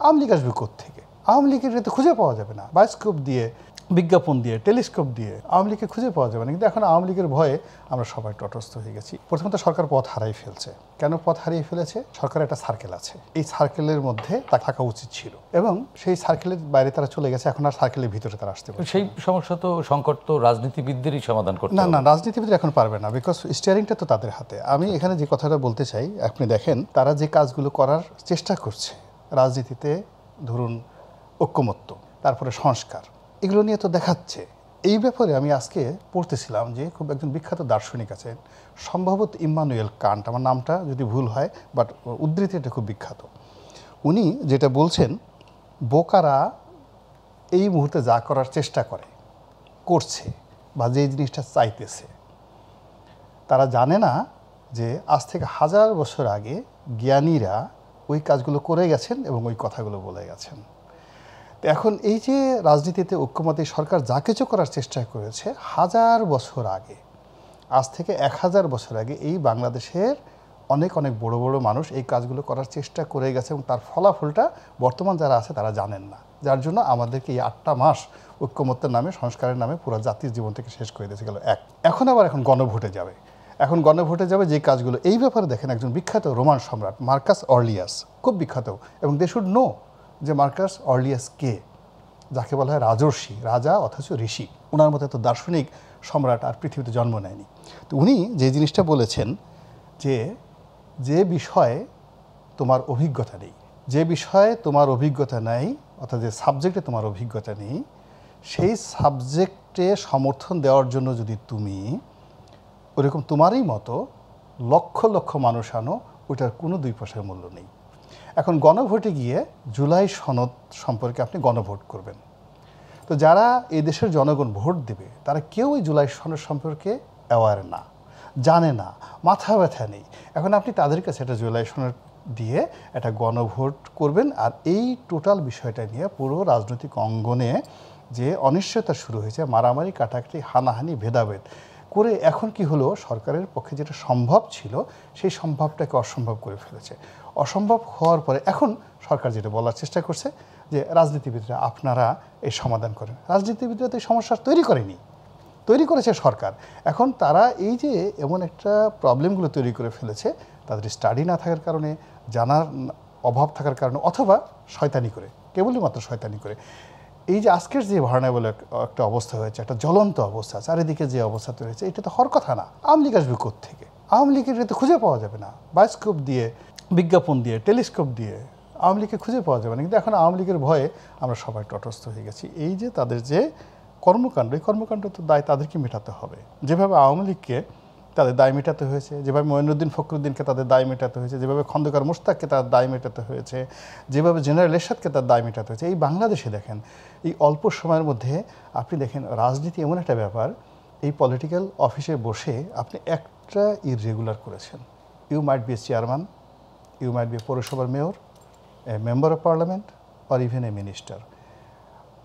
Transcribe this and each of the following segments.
আওয়ামী লীগ আসবে কোত্থেকে? আওয়ামী লীগের তো খুঁজে পাওয়া যাবে না, বায়োস্কোপ দিয়ে, বিজ্ঞাপন দিয়ে, টেলিস্কোপ দিয়ে আওয়ামী লীগকে খুঁজে পাওয়া যাবে না। কিন্তু এখন আওয়ামী লীগের ভয়ে আমরা সবাই তটস্থ হয়ে গেছি। প্রথমত সরকার পথ হারিয়ে ফেলছে। কেন পথ হারিয়ে ফেলেছে? সরকারের একটা সার্কেল আছে, এই সার্কেলের মধ্যে তা থাকা উচিত ছিল এবং সেই সার্কেলের বাইরে তারা চলে গেছে। এখন আর সার্কেলের ভিতরে তারা আসতে পারে। সেই সমস্যা তো, সংকট তো রাজনীতিবিদদেরই সমাধান করতে হবে। না, রাজনীতিবিদ এখন পারবে না, বিকজ স্টিয়ারিংটা তো তাদের হাতে। আমি এখানে যে কথাটা বলতে চাই, আপনি দেখেন তারা যে কাজগুলো করার চেষ্টা করছে রাজনীতিতে, ধরুন ঐক্যমত্য, তারপরে সংস্কার, এগুলো নিয়ে তো দেখাচ্ছে। এই ব্যাপারে আমি আজকে পড়তেছিলাম যে খুব একজন বিখ্যাত দার্শনিক আছেন, সম্ভবত ইম্মানুয়েল কান্ট, আমার নামটা যদি ভুল হয়, বাট উদ্ধৃতি এটা খুব বিখ্যাত। উনি যেটা বলছেন, বোকারা এই মুহূর্তে যা করার চেষ্টা করছে বা যে জিনিসটা চাইতেছে, তারা জানে না যে আজ থেকে 1000 বছর আগে জ্ঞানীরা ওই কাজগুলো করে গেছেন এবং ওই কথাগুলো বলে গেছেন। তো এখন এই যে রাজনীতিতে ঐক্যমতে সরকার যা কিছু করার চেষ্টা করেছে 1000 বছর আগে, আজ থেকে 1000 বছর আগে এই বাংলাদেশের অনেক অনেক বড় বড় মানুষ এই কাজগুলো করার চেষ্টা করে গেছে এবং তার ফলাফলটা বর্তমান যারা আছে তারা জানেন না, যার জন্য আমাদেরকে এই 8টা মাস ঐক্যমত্যের নামে, সংস্কারের নামে পুরো জাতির জীবন থেকে শেষ করে দিয়েছে গেল এক। এখন গণভোটে যাবে। এখন গণভোটে যাবে যে কাজগুলো, এই ব্যাপারে দেখেন একজন বিখ্যাত রোমান সম্রাট মার্কাস অর্লিয়াস, খুব বিখ্যাত, এবং দে শুড নো যে মার্কাস অর্লিয়াস কে, যাকে বলা হয় রাজর্ষি, রাজা অথচ ঋষি। ওনার মতো এত দার্শনিক সম্রাট আর পৃথিবীতে জন্ম নেয়নি। তো উনি যে জিনিসটা বলেছেন যে যে বিষয়ে তোমার অভিজ্ঞতা নেই, যে বিষয়ে তোমার অভিজ্ঞতা নেই, অর্থাৎ যে সাবজেক্টে তোমার অভিজ্ঞতা নেই, সেই সাবজেক্টে সমর্থন দেওয়ার জন্য যদি তুমি ওরকম তোমারই মতো লক্ষ লক্ষ মানুষ আনো, ওইটার কোনো 2 পয়সার মূল্য নেই। এখন গণভোটে গিয়ে জুলাই সনদ সম্পর্কে আপনি গণভোট করবেন, তো যারা এই দেশের জনগণ ভোট দেবে তারা কেউ ওই জুলাই সনদ সম্পর্কে অ্যাওয়ার না, জানে না, মাথা ব্যথা নেই। এখন আপনি তাদের কাছে একটা জুলাই সনদ দিয়ে একটা গণভোট করবেন, আর এই টোটাল বিষয়টা নিয়ে পুরো রাজনৈতিক অঙ্গনে যে অনিশ্চয়তা শুরু হয়েছে, মারামারি, কাটাকাটি, হানাহানি, ভেদাভেদ করে এখন কি হলো, সরকারের পক্ষে যেটা সম্ভব ছিল সেই সম্ভবটাকে অসম্ভব করে ফেলেছে। অসম্ভব হওয়ার পরে এখন সরকার যেটা বলার চেষ্টা করছে যে রাজনীতিবিদরা আপনারা এই সমাধান করেন। রাজনীতিবিদরা তো এই সমস্যা তৈরি করেনি, তৈরি করেছে সরকার। এখন তারা এই যে এমন একটা প্রবলেমগুলো তৈরি করে ফেলেছে, তাদের স্টাডি না থাকার কারণে, জানার অভাব থাকার কারণে, অথবা শয়তানি করে, কেবলই মাত্র শয়তানি করে। এই যে আজকের যে বলে একটা অবস্থা হয়েছে, একটা জ্বলন্ত অবস্থা, চারিদিকে যে অবস্থা তৈরি হয়েছে, এটা তো হওয়ার কথা না। আওয়ামী লীগ আসবে কোত্থেকে? আওয়ামী লীগের তো খুঁজে পাওয়া যাবে না, বায়োস্কোপ দিয়ে, বিজ্ঞাপন দিয়ে, টেলিস্কোপ দিয়ে আওয়ামী লীগকে খুঁজে পাওয়া যাবে না। কিন্তু এখন আওয়ামী লীগের ভয়ে আমরা সবাই তটস্থ হয়ে গেছি। এই যে তাদের যে কর্মকাণ্ড, এই কর্মকাণ্ড তো দায় তাদেরকে মেটাতে হবে। যেভাবে আওয়ামী লীগকে তাদের দায় মেটাতে হয়েছে, যেভাবে মঈনুদ্দিন ফখরুদ্দিনকে তাদের দায় মেটাতে হয়েছে, যেভাবে খন্দকার মোশতাককে তার দায় মেটাতে হয়েছে, যেভাবে জেনারেল এরশাদকে তার দায় মেটাতে হয়েছে, এই বাংলাদেশে দেখেন এই অল্প সময়ের মধ্যে আপনি দেখেন রাজনীতি এমন একটা ব্যাপার, এই পলিটিক্যাল অফিসে বসে আপনি একটা ইররেগুলার করেছেন, you might be a chairman, you might be a পৌরসভার mayor, a member of parliament, or even a minister,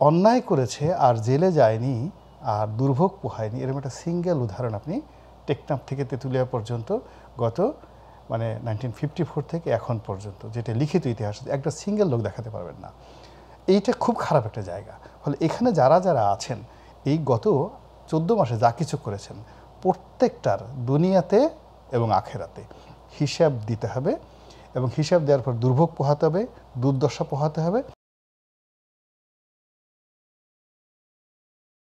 অন্যায় করেছে আর জেলে যায়নি আর দুর্ভোগ পোহায়নি, এরকম একটা সিঙ্গেল উদাহরণ আপনি টেকনাফ থেকে তেঁতুলিয়া পর্যন্ত গত 1954 থেকে এখন পর্যন্ত যেটা লিখিত ইতিহাস, একটা সিঙ্গেল লোক দেখাতে পারবেন না। এইটা খুব খারাপ একটা জায়গা। ফলে এখানে যারা যারা আছেন এই গত 14 মাসে যা কিছু করেছেন, প্রত্যেকটার দুনিয়াতে এবং আখেরাতে হিসাব দিতে হবে, এবং হিসাব দেওয়ার পর দুর্ভোগ পোহাতে হবে, দুর্দশা পোহাতে হবে।